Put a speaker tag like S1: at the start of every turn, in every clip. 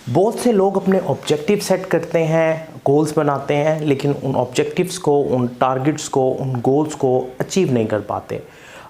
S1: बहुत से लोग अपने ऑब्जेक्टिव सेट करते हैं, गोल्स बनाते हैं, लेकिन उन ऑब्जेक्टिव्स को, उन टारगेट्स को, उन गोल्स को अचीव नहीं कर पाते।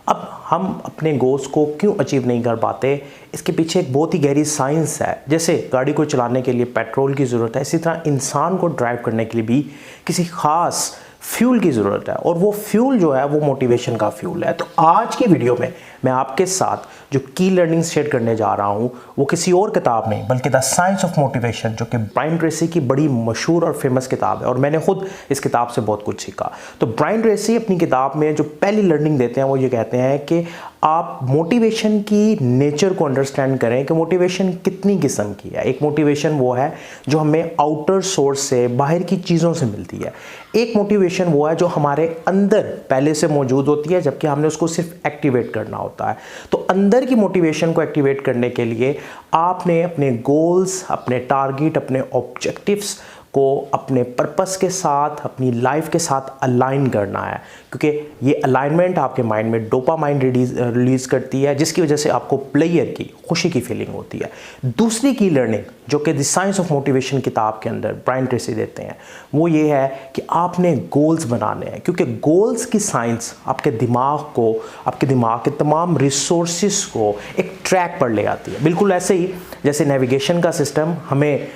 S1: अब हम अपने गोल्स को क्यों अचीव नहीं कर पाते, इसके पीछे एक बहुत ही गहरी साइंस है। जैसे गाड़ी को चलाने के लिए पेट्रोल की ज़रूरत है, इसी तरह इंसान को ड्राइव करने के लिए भी किसी ख़ास फ्यूल की ज़रूरत है, और वो फ्यूल जो है वो मोटिवेशन का फ्यूल है। तो आज की वीडियो में मैं आपके साथ जो की लर्निंग शेयर करने जा रहा हूँ वो किसी और किताब नहीं बल्कि द साइंस ऑफ मोटिवेशन, जो कि ब्रायन ट्रेसी की बड़ी मशहूर और फेमस किताब है, और मैंने खुद इस किताब से बहुत कुछ सीखा। तो ब्रायन ट्रेसी अपनी किताब में जो पहली लर्निंग देते हैं वो ये कहते हैं कि आप मोटिवेशन की नेचर को अंडरस्टैंड करें कि मोटिवेशन कितनी किस्म की है। एक मोटिवेशन वो है जो हमें आउटर सोर्स से, बाहर की चीज़ों से मिलती है। एक मोटिवेशन वो है जो हमारे अंदर पहले से मौजूद होती है, जबकि हमने उसको सिर्फ एक्टिवेट करना होता है। तो अंदर की मोटिवेशन को एक्टिवेट करने के लिए आपने अपने गोल्स, अपने टारगेट, अपने ऑब्जेक्टिव्स को अपने पर्पस के साथ, अपनी लाइफ के साथ अलाइन करना है, क्योंकि ये अलाइनमेंट आपके माइंड में डोपामाइन रिलीज करती है, जिसकी वजह से आपको प्लेयर की खुशी की फीलिंग होती है। दूसरी की लर्निंग जो कि द साइंस ऑफ मोटिवेशन किताब के अंदर ब्रायन ट्रेसी देते हैं वो ये है कि आपने गोल्स बनाने हैं, क्योंकि गोल्स की साइंस आपके दिमाग को, आपके दिमाग के तमाम रिसोर्सेज को एक ट्रैक पर ले आती है। बिल्कुल ऐसे ही जैसे नेविगेशन का सिस्टम हमें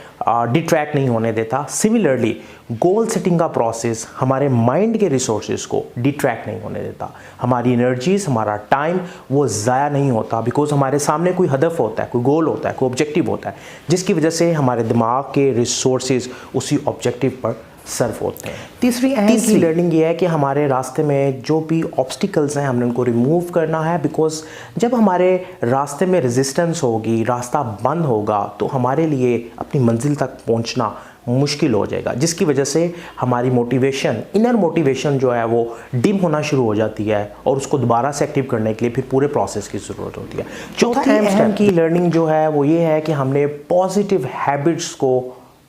S1: डिट्रैक नहीं होने देता, सिमिलरली गोल सेटिंग का प्रोसेस हमारे माइंड के रिसोर्सेज को डिट्रैक्ट नहीं होने देता। हमारी एनर्जीज, हमारा टाइम वो ज़ाया नहीं होता, बिकॉज हमारे सामने कोई हदफ होता है, कोई गोल होता है, कोई ऑब्जेक्टिव होता है, जिसकी वजह से हमारे दिमाग के रिसोर्सेज उसी ऑब्जेक्टिव पर सर्व होते हैं। तीसरी लर्निंग ये है कि हमारे रास्ते में जो भी ऑब्स्टिकल्स हैं हमने उनको रिमूव करना है, बिकॉज जब हमारे रास्ते में रेजिस्टेंस होगी, रास्ता बंद होगा, तो हमारे लिए अपनी मंजिल तक पहुंचना मुश्किल हो जाएगा, जिसकी वजह से हमारी मोटिवेशन, इनर मोटिवेशन जो है वो डिम होना शुरू हो जाती है, और उसको दोबारा से एक्टिव करने के लिए फिर पूरे प्रोसेस की ज़रूरत होती है। चौथी अहम की लर्निंग जो है वो ये है कि हमने पॉजिटिव हैबिट्स को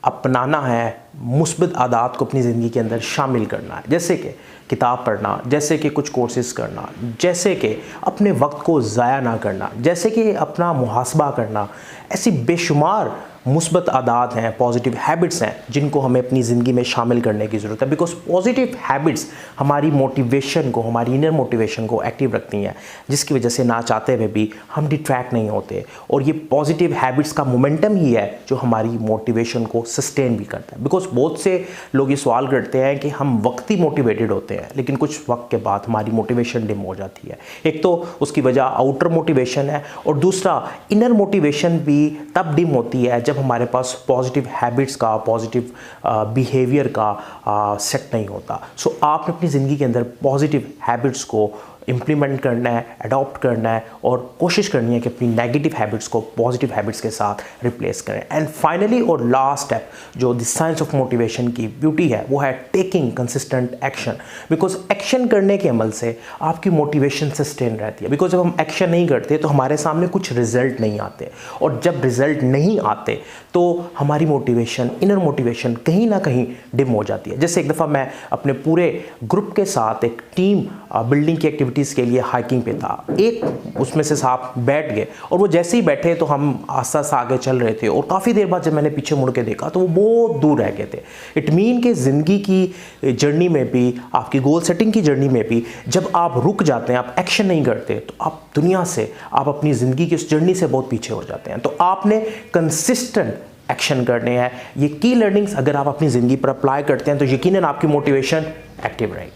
S1: अपनाना है, मुस्बत आदात को अपनी ज़िंदगी के अंदर शामिल करना है, जैसे कि किताब पढ़ना, जैसे कि कुछ कोर्सेज़ करना, जैसे कि अपने वक्त को ज़ाया ना करना, जैसे कि अपना मुहासबा करना। ऐसी बेशुमार मुस्बत आदात हैं, पॉजिटिव हैबिट्स हैं, जिनको हमें अपनी ज़िंदगी में शामिल करने की ज़रूरत है, बिकॉज पॉजिटिव हैबिट्स हमारी मोटिवेशन को, हमारी इनर मोटिवेशन को एक्टिव रखती हैं, जिसकी वजह से ना चाहते हुए भी हम डिट्रैक्ट नहीं होते। और ये पॉजिटिव हैबिट्स का मोमेंटम ही है जो हमारी मोटिवेशन को सस्टेन भी करता है। बिकॉज बहुत से लोग ये सवाल करते हैं कि हम वक्ती मोटिवेटेड होते हैं, लेकिन कुछ वक्त के बाद हमारी मोटिवेशन डिम हो जाती है। एक तो उसकी वजह आउटर मोटिवेशन है, और दूसरा इनर मोटिवेशन भी तब डिम होती है जब हमारे पास पॉजिटिव हैबिट्स का, पॉजिटिव बिहेवियर का सेट नहीं होता। सो आपने अपनी ज़िंदगी के अंदर पॉजिटिव हैबिट्स को इम्प्लीमेंट करना है, अडॉप्ट करना है, और कोशिश करनी है कि अपनी नेगेटिव हैबिट्स को पॉजिटिव हैबिट्स के साथ रिप्लेस करें। एंड फाइनली और लास्ट स्टेप जो द साइंस ऑफ मोटिवेशन की ब्यूटी है वो है taking consistent action, because action करने के अमल से आपकी मोटिवेशन सस्टेन रहती है। बिकॉज जब हम एक्शन नहीं करते तो हमारे सामने कुछ रिजल्ट नहीं आते, और जब रिजल्ट नहीं आते तो हमारी मोटिवेशन, इनर मोटिवेशन कहीं ना कहीं डिम हो जाती है। जैसे एक दफ़ा मैं अपने पूरे ग्रुप के साथ एक टीम बिल्डिंग की एक्टिविटीज़ के लिए हाइकिंग पे था। एक उसमें से साहब बैठ गए, और वो जैसे ही बैठे तो हम आस्ता आस्ता आगे चल रहे थे, और काफ़ी देर बाद जब मैंने पीछे मुड़ के देखा तो वो बहुत दूर रह गए थे। इट मीन कि ज़िंदगी की जर्नी में भी, आपकी गोल सेटिंग की जर्नी में भी, जब आप रुक जाते हैं, आप एक्शन नहीं करते, तो आप दुनिया से, आप अपनी ज़िंदगी की उस जर्नी से बहुत पीछे हो जाते हैं। तो आपने कंसिस्टेंट एक्शन करने हैं। ये की लर्निंग्स अगर आप अपनी ज़िंदगी पर अप्लाई करते हैं तो यकीनन आपकी मोटिवेशन एक्टिव रहेगी।